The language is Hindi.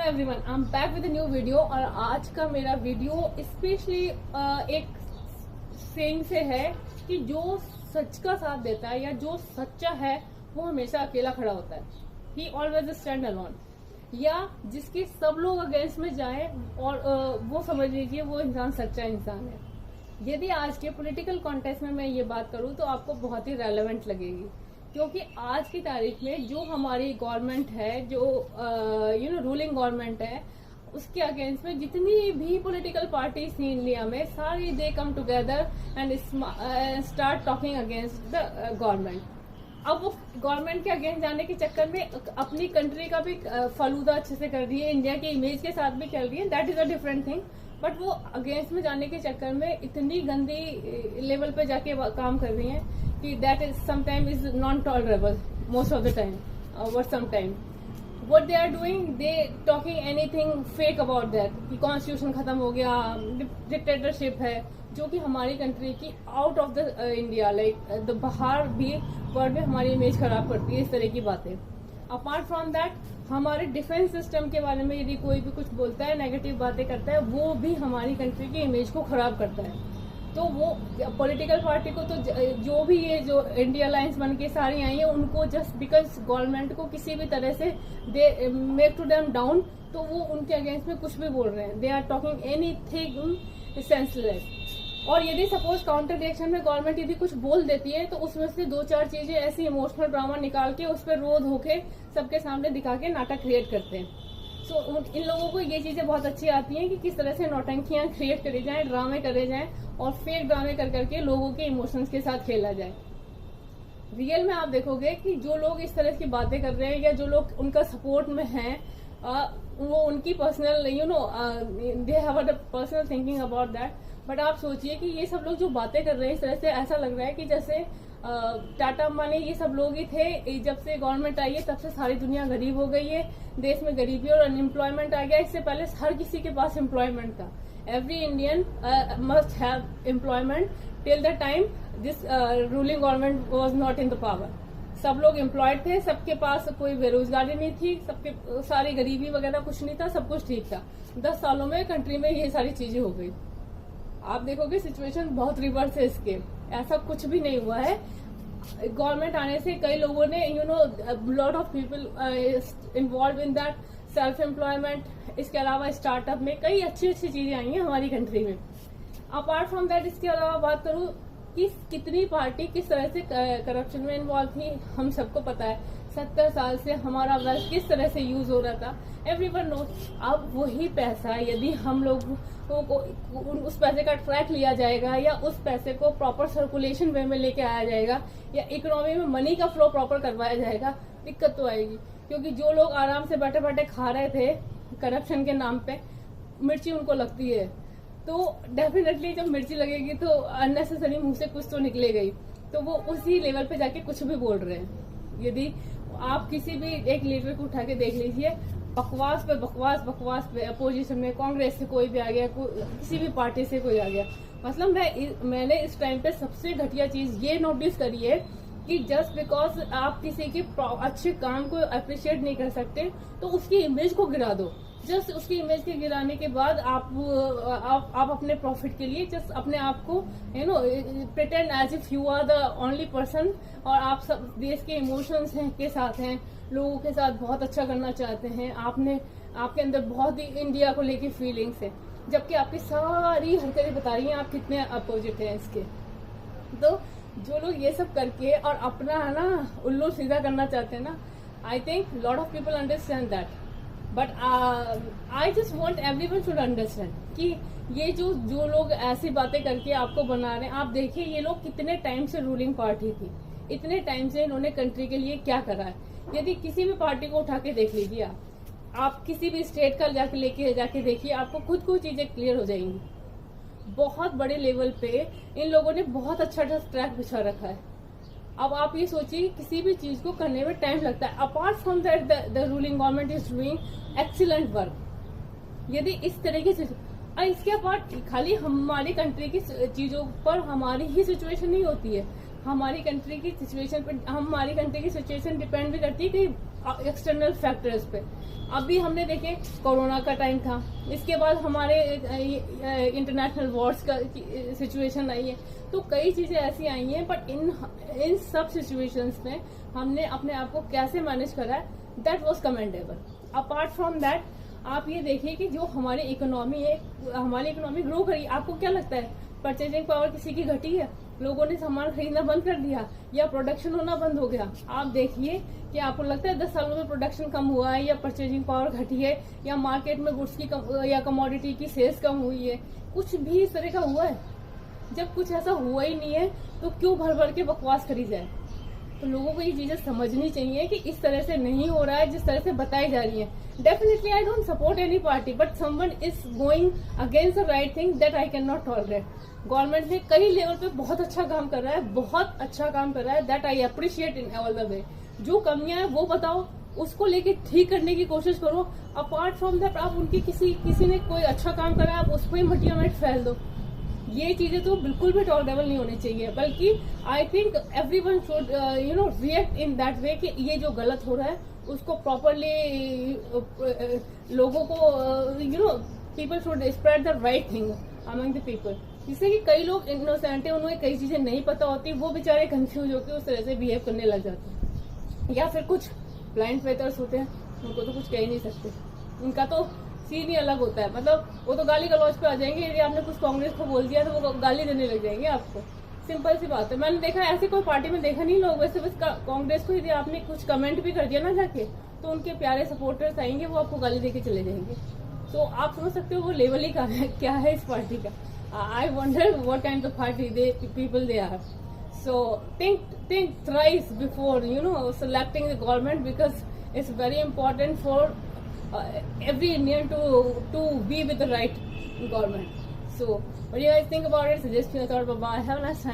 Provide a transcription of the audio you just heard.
Everyone, I am back with a new video. और आज का मेरा वीडियो स्पेशली एक सेइंग से है कि जो सच का साथ देता है या जो सच्चा है वो हमेशा अकेला खड़ा होता है। ही ऑलवेज स्टैंड अलोन। या जिसके सब लोग अगेंस्ट में जाए और वो समझ लीजिए वो इंसान सच्चा इंसान है। यदि आज के पॉलिटिकल कॉन्टेक्स्ट में मैं ये बात करूं तो आपको बहुत ही रेलेवेंट लगेगी, क्योंकि आज की तारीख में जो हमारी गवर्नमेंट है, जो रूलिंग गवर्नमेंट है, उसके अगेंस्ट में जितनी भी पॉलिटिकल पार्टीज थी इंडिया में, सारी they come together and start talking against the government. अब वो गवर्नमेंट के अगेंस्ट जाने के चक्कर में अपनी कंट्री का भी फालूदा अच्छे से कर रही है, इंडिया के इमेज के साथ भी चल रही है, that is a different thing. But वो अगेंस्ट में जाने के चक्कर में इतनी गंदी लेवल पे जाके काम कर रही हैं कि that is sometime is non tolerable most of the time. और sometime what they are doing, they talking anything fake about that कि कॉन्स्टिट्यूशन खत्म हो गया, डिक्टेटरशिप है, जो कि हमारी कंट्री की out of the India like the बाहर भी वर्ल्ड में हमारी इमेज खराब करती है इस तरह की बातें। अपार्ट फ्रॉम दैट हमारे डिफेंस सिस्टम के बारे में यदि कोई भी कुछ बोलता है, नेगेटिव बातें करता है, वो भी हमारी कंट्री की इमेज को खराब करता है। तो वो पॉलिटिकल पार्टी को तो जो भी ये जो इंडिया अलायंस बन के सारी आई है, उनको जस्ट बिकॉज गवर्नमेंट को किसी भी तरह से they make to them down, तो वो उनके अगेंस्ट में कुछ भी बोल रहे हैं। They are talking anything senseless. और यदि सपोज काउंटर रिएक्शन में गवर्नमेंट यदि कुछ बोल देती है तो उसमें से दो चार चीजें ऐसी इमोशनल ड्रामा निकाल के उस पर रोध होके सबके सामने दिखा के नाटक क्रिएट करते हैं। सो इन लोगों को ये चीजें बहुत अच्छी आती हैं कि किस तरह से नौटंकियां क्रिएट करी जाएं, ड्रामे करे जाएं और फेक ड्रामे कर करके लोगों के इमोशंस के साथ खेला जाए। रियल में आप देखोगे कि जो लोग इस तरह की बातें कर रहे हैं या जो लोग उनका सपोर्ट में हैं, वो उनकी personal they have a personal thinking about that. But आप सोचिए कि ये सब लोग जो बातें कर रहे हैं, इस तरह से ऐसा लग रहा है कि जैसे टाटा अंबानी ये सब लोग ही थे, जब से गवर्नमेंट आई है तब से सारी दुनिया गरीब हो गई है, देश में गरीबी और अनएम्प्लॉयमेंट आ गया। इससे पहले हर किसी के पास एम्प्लॉयमेंट था। Every Indian must have employment till the time this ruling government was not in the power. सब लोग एम्प्लॉयड थे, सबके पास कोई बेरोजगारी नहीं थी, सबके सारी गरीबी वगैरह कुछ नहीं था, सब कुछ ठीक था। 10 सालों में कंट्री में ये सारी चीजें हो गई। आप देखोगे सिचुएशन बहुत रिवर्स है इसके, ऐसा कुछ भी नहीं हुआ है। गवर्नमेंट आने से कई लोगों ने lot of people involve in that self employment. इसके अलावा स्टार्टअप में कई अच्छी अच्छी चीजें आई हैं हमारी कंट्री में। अपार्ट फ्रॉम दैट इसके अलावा बात करूं कि कितनी पार्टी किस तरह से करप्शन में इन्वॉल्व थी, हम सबको पता है। 70 साल से हमारा वेल्थ किस तरह से यूज हो रहा था, एवरीवन नो। अब वही पैसा यदि हम लोग को उस पैसे का ट्रैक लिया जाएगा या उस पैसे को प्रॉपर सर्कुलेशन वे में लेके आया जाएगा या इकोनॉमी में मनी का फ्लो प्रॉपर करवाया जाएगा, दिक्कत तो आएगी। क्योंकि जो लोग आराम से बैठे बैठे खा रहे थे करप्शन के नाम पे, मिर्ची उनको लगती है, तो डेफिनेटली जब मिर्ची लगेगी तो अननेसेसरी मुंह से कुछ तो निकलेगा ही, तो वो उसी लेवल पे जाके कुछ भी बोल रहे हैं। यदि आप किसी भी एक लीडर को उठा के देख लीजिए, बकवास पे बकवास पे, अपोजिशन में कांग्रेस से कोई भी आ गया, किसी भी पार्टी से कोई आ गया। मतलब मैंने इस टाइम पे सबसे घटिया चीज ये नोटिस करी है कि जस्ट बिकॉज आप किसी के अच्छे काम को अप्रिशिएट नहीं कर सकते तो उसकी इमेज को गिरा दो। जस्ट उसकी इमेज के गिराने के बाद आप अपने प्रॉफिट के लिए जस्ट अपने आप को pretend as if you are the only person, और आप सब देश के इमोशंस के साथ हैं, लोगों के साथ बहुत अच्छा करना चाहते हैं, आपके अंदर बहुत ही इंडिया को लेके फीलिंग्स है, जबकि आपकी सारी हरकतें बता रही हैं आप कितने अपोजिट हैं इसके। तो जो लोग ये सब करके और अपना है ना उल्लू सीधा करना चाहते हैं ना, I think lot of people understand that. But I just want everyone should understand कि ये जो लोग ऐसी बातें करके आपको बना रहे हैं, आप देखिए ये लोग कितने टाइम से रूलिंग पार्टी थी, इतने टाइम से इन्होंने कंट्री के लिए क्या करा है। यदि किसी भी पार्टी को उठा के देख लीजिए, आप किसी भी स्टेट का लेके जाके देखिए, आपको खुद को चीजें क्लियर हो जाएंगी। बहुत बड़े लेवल पे इन लोगों ने बहुत अच्छा ट्रैक बिछा रखा है। अब आप ये सोचिए किसी भी चीज को करने में टाइम लगता है। Apart from that the ruling government is doing excellent work. यदि इस तरीके से इसके बाद खाली हमारी कंट्री की चीजों पर हमारी ही सिचुएशन नहीं होती है, हमारी कंट्री की सिचुएशन डिपेंड भी करती है कि एक्सटर्नल फैक्टर्स पे। अभी हमने देखे कोरोना का टाइम था, इसके बाद हमारे इंटरनेशनल वॉर्स का सिचुएशन आई है, तो कई चीजें ऐसी आई हैं, बट इन सब सिचुएशंस में हमने अपने आप को कैसे मैनेज करा है, that was commendable. Apart from that आप ये देखिए कि जो हमारी इकोनॉमी है, हमारी इकोनॉमी ग्रो करी। आपको क्या लगता है परचेजिंग पावर किसी की घटी है? लोगों ने सामान खरीदना बंद कर दिया या प्रोडक्शन होना बंद हो गया? आप देखिए कि आपको लगता है 10 सालों में प्रोडक्शन कम हुआ है या परचेजिंग पावर घटी है या मार्केट में गुड्स की या कमोडिटी की सेल्स कम हुई है? कुछ भी इस तरह का हुआ है? जब कुछ ऐसा हुआ ही नहीं है तो क्यों भर भर के बकवास करी जाए? तो लोगों को ये चीजें समझनी चाहिए कि इस तरह से नहीं हो रहा है जिस तरह से बताई जा रही है। Definitely I don't support any party, but someone is going against the right thing, that I can not tolerate. Government ने कई लेवल पे बहुत अच्छा काम कर रहा है, बहुत अच्छा काम कर रहा है, that I appreciate in all the way. जो कमियां है वो बताओ, उसको लेके ठीक करने की कोशिश करो। अपार्ट फ्रॉम दैट आप उनकी किसी ने कोई अच्छा काम करा है, आप उस पर ही मटिया मेट फैल दो। ये चीजें तो बिल्कुल भी टॉलरेबल नहीं होनी चाहिए, बल्कि I think everyone should react in that way कि ये जो गलत हो रहा है उसको प्रॉपरली लोगों को people should spread the right thing among the people, जिससे कि कई लोग इनोसेंट है, उन्हें कई चीजें नहीं पता होती, वो बेचारे कंफ्यूज होकर उस तरह से बिहेव करने लग जाते हैं। या फिर कुछ ब्लाइंड फेथर्स होते हैं, उनको तो कुछ कह ही नहीं सकते, उनका तो सीन ही अलग होता है। मतलब वो तो गाली गलौज पे आ जाएंगे, यदि आपने कुछ कांग्रेस को बोल दिया तो वो गाली देने लग जाएंगे आपको। सिंपल सी बात है, मैंने देखा ऐसी कोई पार्टी में देखा नहीं लोग वैसे, बस कांग्रेस को यदि आपने कुछ कमेंट भी कर दिया ना जाके, तो उनके प्यारे सपोर्टर्स आएंगे, वो आपको गाली देके चले जाएंगे। तो आप समझ सकते हो वो लेवल ही क्या है इस पार्टी का। I wonder what kind of party people they are. So think thrice before selecting the government, because it's very important for every Indian to be with the right government. So what do you guys think about it? Suggest your thought. Bye bye. Have a nice time.